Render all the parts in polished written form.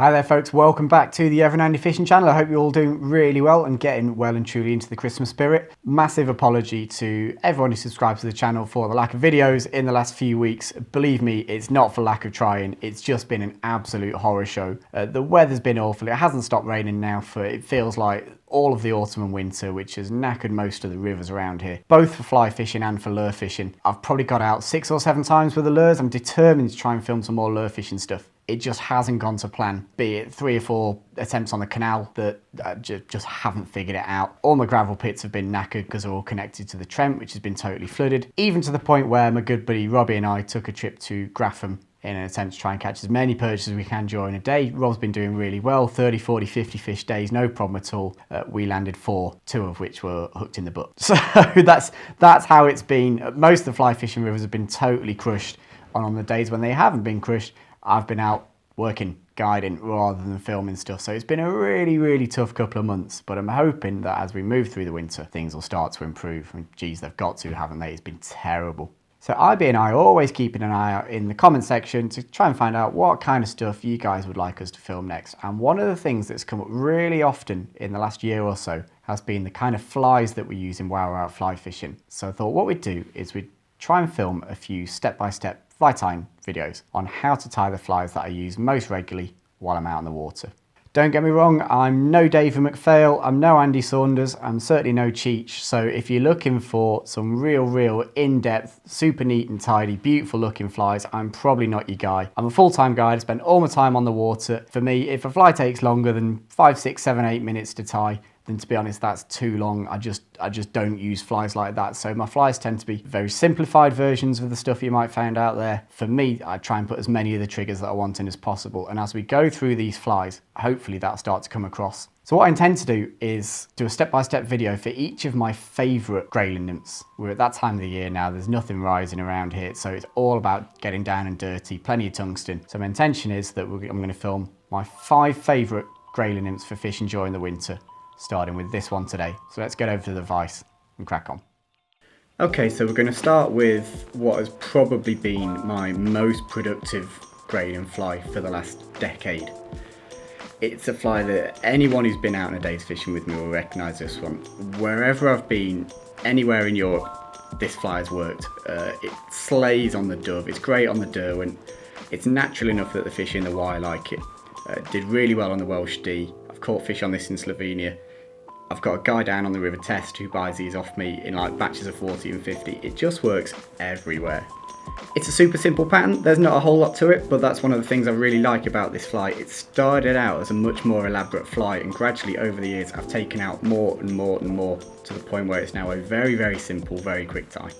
Hi there folks, welcome back to the Ever and Andy Fishing channel. I hope you're all doing really well and getting well and truly into the Christmas spirit. Massive apology to everyone who subscribes to the channel for the lack of videos in the last few weeks. Believe me, it's not for lack of trying, it's just been an absolute horror show. The weather's been awful, it hasn't stopped raining now for, it feels like, all of the autumn and winter, which has knackered most of the rivers around here, both for fly fishing and for lure fishing. I've probably got out 6 or 7 times with the lures. I'm determined to try and film some more lure fishing stuff. It just hasn't gone to plan, be it 3 or 4 attempts on the canal that just haven't figured it out. All my gravel pits have been knackered because they're all connected to the Trent, which has been totally flooded, even to the point where my good buddy Robbie and I took a trip to Grafham in an attempt to try and catch as many perches as we can during a day. Rob's been doing really well, 30, 40, 50 fish days, no problem at all. We landed 4, 2 of which were hooked in the butt. So that's how it's been. Most of the fly fishing rivers have been totally crushed, and on the days when they haven't been crushed, I've been out working, guiding, rather than filming stuff. So it's been a really tough couple of months, but I'm hoping that as we move through the winter, things will start to improve. And geez, they've got to, haven't they? It's been terrible. So IB and I are always keeping an eye out in the comment section to try and find out what kind of stuff you guys would like us to film next. And one of the things that's come up really often in the last year or so has been the kind of flies that we use in while we're out fly fishing. So I thought what we'd do is we'd try and film a few step-by-step fly tying videos on how to tie the flies that I use most regularly while I'm out in the water. Don't get me wrong, I'm no David McPhail, I'm no Andy Saunders, I'm certainly no Cheech, so if you're looking for some real in-depth, super neat and tidy, beautiful looking flies, I'm probably not your guy. I'm a full-time guide, I spend all my time on the water. For me, if a fly takes longer than 5, 6, 7, 8 minutes to tie, then to be honest, that's too long. I just don't use flies like that. So my flies tend to be very simplified versions of the stuff you might find out there. For me, I try and put as many of the triggers that I want in as possible. And as we go through these flies, hopefully that'll start to come across. So what I intend to do is do a step-by-step video for each of my favourite Grayling Nymphs. We're at that time of the year now, there's nothing rising around here, so it's all about getting down and dirty, plenty of tungsten. So my intention is that I'm going to film my 5 favourite Grayling Nymphs for fishing during the winter, starting with this one today. So let's get over to the vise and crack on. Okay, so we're going to start with what has probably been my most productive Grayling fly for the last decade. It's a fly that anyone who's been out on a day's fishing with me will recognise this one. Wherever I've been, anywhere in Europe, this fly has worked. It slays on the dove, it's great on the Derwent. It's natural enough that the fish in the Y like it. Did really well on the Welsh Dee. I've caught fish on this in Slovenia. I've got a guy down on the River Test who buys these off me in like batches of 40 and 50. It just works everywhere. It's a super simple pattern, there's not a whole lot to it, but that's one of the things I really like about this fly. It started out as a much more elaborate fly, and gradually over the years I've taken out more and more to the point where it's now a very simple, very quick tie.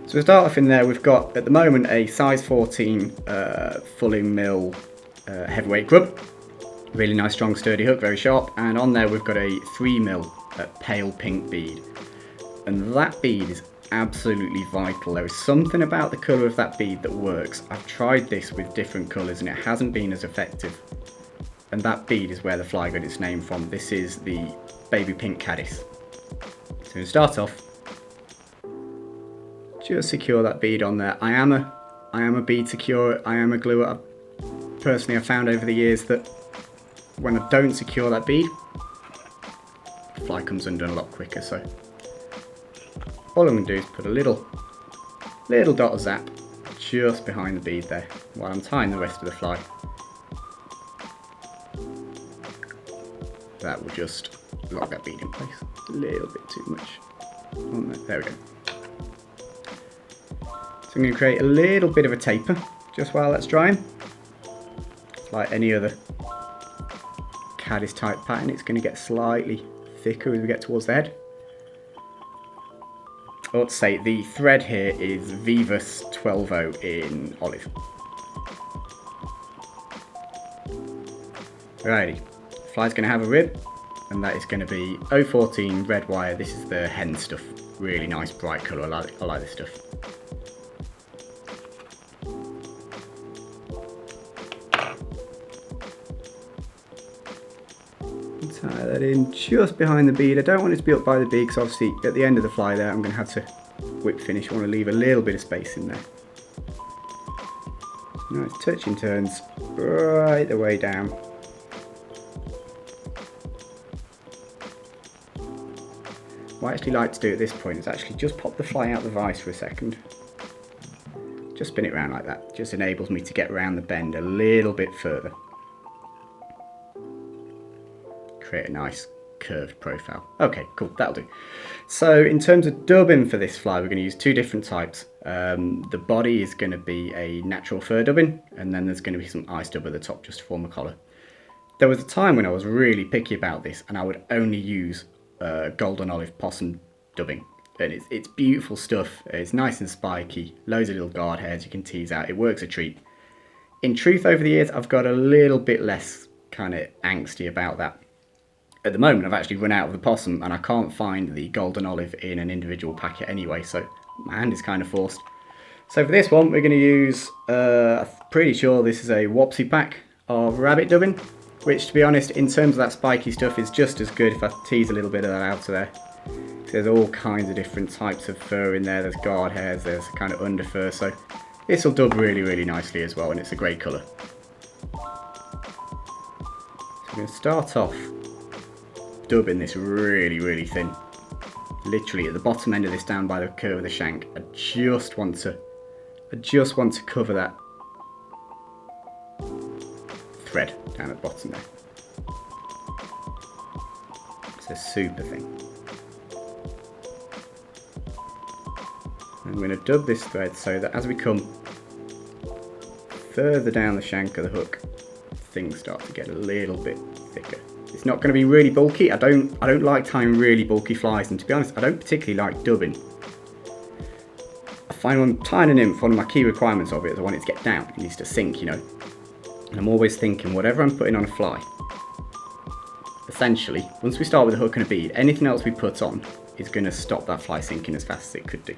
So we start off in there, we've got at the moment a size 14 fulling mill heavyweight grub. Really nice, strong, sturdy hook, very sharp, and on there we've got a 3mm pale pink bead, and that bead is absolutely vital. There is something about the colour of that bead that works. I've tried this with different colours and it hasn't been as effective, and that bead is where the fly got its name from. This is the Baby Pink Caddis. So to start off, just secure that bead on there. I am a bead securer, I am a gluer. Personally, I've found over the years that when I don't secure that bead, the fly comes undone a lot quicker. So all I'm going to do is put a little dot of zap just behind the bead there while I'm tying the rest of the fly. That will just lock that bead in place. A little bit too much. There we go. So I'm going to create a little bit of a taper just while that's drying. It's like any other Caddis type pattern, it's going to get slightly thicker as we get towards the head. I ought to say the thread here is Vivus 120 in olive. Alrighty, fly's going to have a rib, and that is going to be 014 red wire. This is the hen stuff, really nice bright colour, I like this stuff. Tie that in just behind the bead. I don't want it to be up by the bead because obviously at the end of the fly there I'm going to have to whip finish. I want to leave a little bit of space in there. Nice touching turns right the way down. What I actually like to do at this point is actually just pop the fly out the vise for a second. Just spin it around like that. Just enables me to get around the bend a little bit further. Create a nice curved profile. Okay, cool, that'll do. So in terms of dubbing for this fly, we're going to use two different types. The body is going to be a natural fur dubbing, and then there's going to be some ice dub at the top just to form a collar. There was a time when I was really picky about this, and I would only use golden olive possum dubbing, and it's beautiful stuff. It's nice and spiky, loads of little guard hairs you can tease out. It works a treat. In truth, over the years I've got a little bit less kind of angsty about that. At the moment I've actually run out of the possum, and I can't find the golden olive in an individual packet anyway, so my hand is kind of forced. So for this one we're going to use, I'm pretty sure this is a Wopsy pack of rabbit dubbing, which, to be honest, in terms of that spiky stuff, is just as good if I tease a little bit of that out of there. There's all kinds of different types of fur in there. There's guard hairs, there's kind of under fur, so this will dub really, really nicely as well, and it's a great colour. So I'm going to start off dubbing this really, really thin. Literally at the bottom end of this, down by the curve of the shank. I just want to cover that thread down at the bottom there. It's a super thing. I'm going to dub this thread so that as we come further down the shank of the hook, things start to get a little bit thicker. It's not going to be really bulky. I don't like tying really bulky flies, and to be honest, I don't particularly like dubbing. I find when tying a nymph, one of my key requirements of it is I want it to get down. It needs to sink, you know. And I'm always thinking, whatever I'm putting on a fly, essentially, once we start with a hook and a bead, anything else we put on is going to stop that fly sinking as fast as it could do.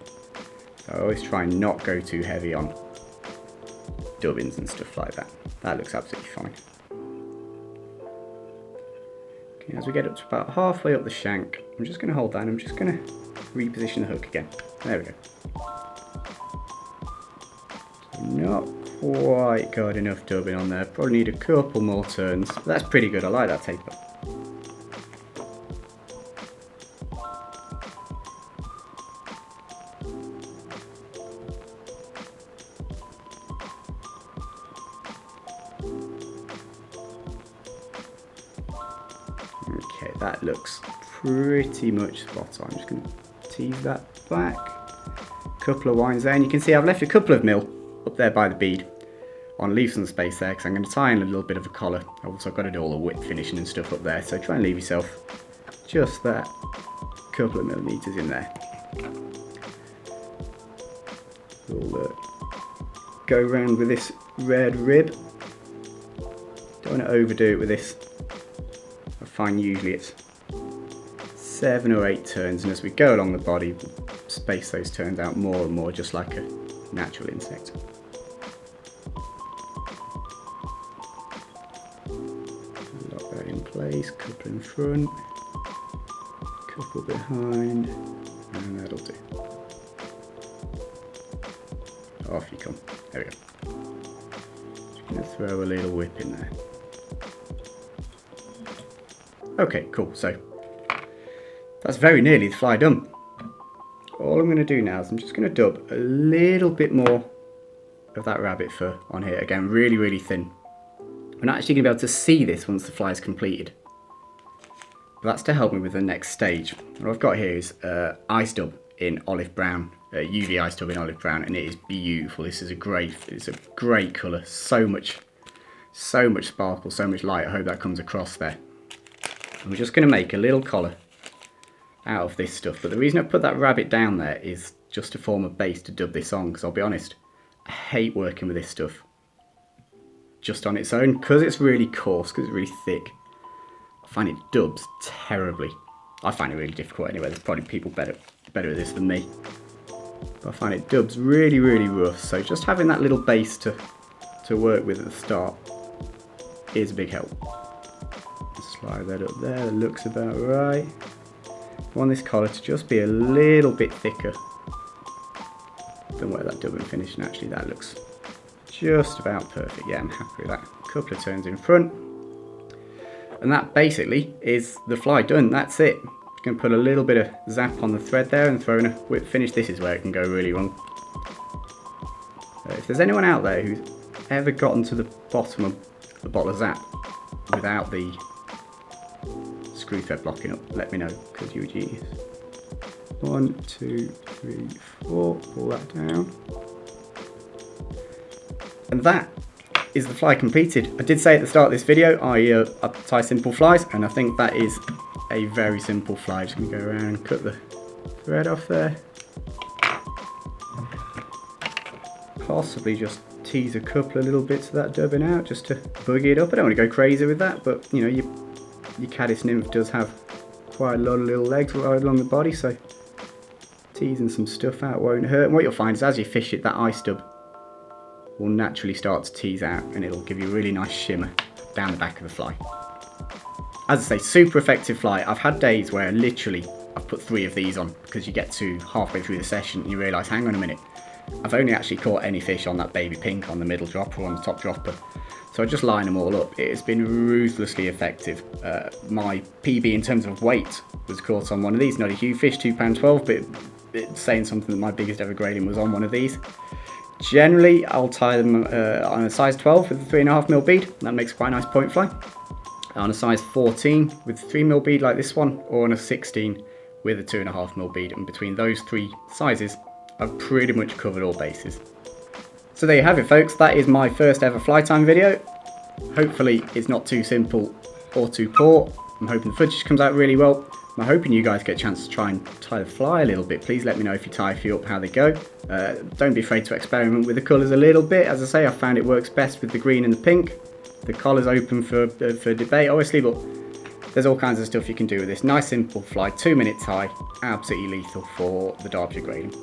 So I always try and not go too heavy on dubbins and stuff like that. That looks absolutely fine. Okay, as we get up to about halfway up the shank, I'm just going to hold that and I'm just going to reposition the hook again. There we go. So not quite got enough dubbing on there. Probably need a couple more turns. But that's pretty good. I like that taper. Okay, that looks pretty much spot on. I'm just going to tease that back. Couple of winds there, and you can see I've left a couple of mil up there by the bead on leave some space there, because I'm going to tie in a little bit of a collar. I've also got to do all the whip finishing and stuff up there, so try and leave yourself just that couple of millimetres in there. We'll go around with this red rib. Don't want to overdo it with this. I find usually it's 7 or 8 turns, and as we go along the body, we'll space those turns out more and more, just like a natural insect. Lock that in place, couple in front, couple behind, and that'll do. Off you come. There we go. Just going to throw a little whip in there. Okay, cool. So that's very nearly the fly done. All I'm going to do now is I'm just going to dub a little bit more of that rabbit fur on here. Again, really, really thin. We're not actually going to be able to see this once the fly is completed. But that's to help me with the next stage. What I've got here is ice dub in olive brown, UV ice dub in olive brown, and it is beautiful. This is it's a great colour. So much sparkle, so much light. I hope that comes across there. And we're just going to make a little collar out of this stuff, but the reason I put that rabbit down there is just to form a base to dub this on, because I'll be honest, I hate working with this stuff just on its own, because it's really coarse, because it's really thick. I find it dubs terribly. I find it really difficult anyway. There's probably people better at this than me, but I find it dubs really, really rough. So just having that little base to work with at the start is a big help. Slide that up there, that looks about right. I want this collar to just be a little bit thicker than where that dubbing finished, and actually that looks just about perfect. Yeah, I'm happy with that. Couple of turns in front. And that basically is the fly done. That's it. You can put a little bit of zap on the thread there and throw in a whip finish. This is where it can go really wrong. If there's anyone out there who's ever gotten to the bottom of the bottle of zap without the screw thread blocking up, let me know, because you're a genius. 1, 2, 3, 4, pull that down. And that is the fly completed. I did say at the start of this video, I tie simple flies, and I think that is a very simple fly. Just gonna go around and cut the thread off there. Possibly just tease a couple of little bits of that dubbing out just to boogie it up. I don't want to go crazy with that, but you know, your caddis nymph does have quite a lot of little legs right along the body, so teasing some stuff out won't hurt. And what you'll find is as you fish it, that eye stub will naturally start to tease out and it'll give you a really nice shimmer down the back of the fly. As I say, super effective fly. I've had days where literally I've put 3 of these on because you get to halfway through the session and you realise, hang on a minute, I've only actually caught any fish on that baby pink on the middle dropper or on the top dropper. So I just line them all up. It has been ruthlessly effective. My PB in terms of weight was caught on one of these. Not a huge fish, £2.12, but it's saying something that my biggest ever grayling was on one of these. Generally, I'll tie them on a size 12 with a 3.5mm bead. That makes quite a nice point fly. On a size 14 with a 3mm bead like this one, or on a 16 with a 2.5mm bead. And between those 3 sizes, I've pretty much covered all bases. So there you have it, folks. That is my first ever fly time video. Hopefully it's not too simple or too poor. I'm hoping the footage comes out really well. I'm hoping you guys get a chance to try and tie the fly a little bit. Please let me know if you tie a few up how they go. Don't be afraid to experiment with the colours a little bit. As I say, I found it works best with the green and the pink. The collar's open for debate, obviously, but there's all kinds of stuff you can do with this. Nice simple fly, 2-minute tie, absolutely lethal for the Derbyshire grayling.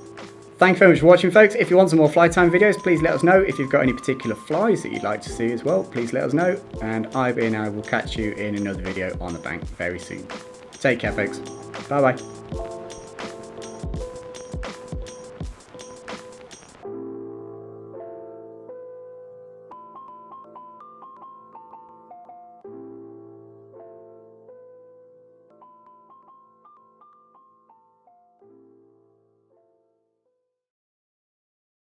Thank you very much for watching, folks. If you want some more fly time videos, please let us know. If you've got any particular flies that you'd like to see as well, please let us know. And I will catch you in another video on the bank very soon. Take care, folks. Bye bye.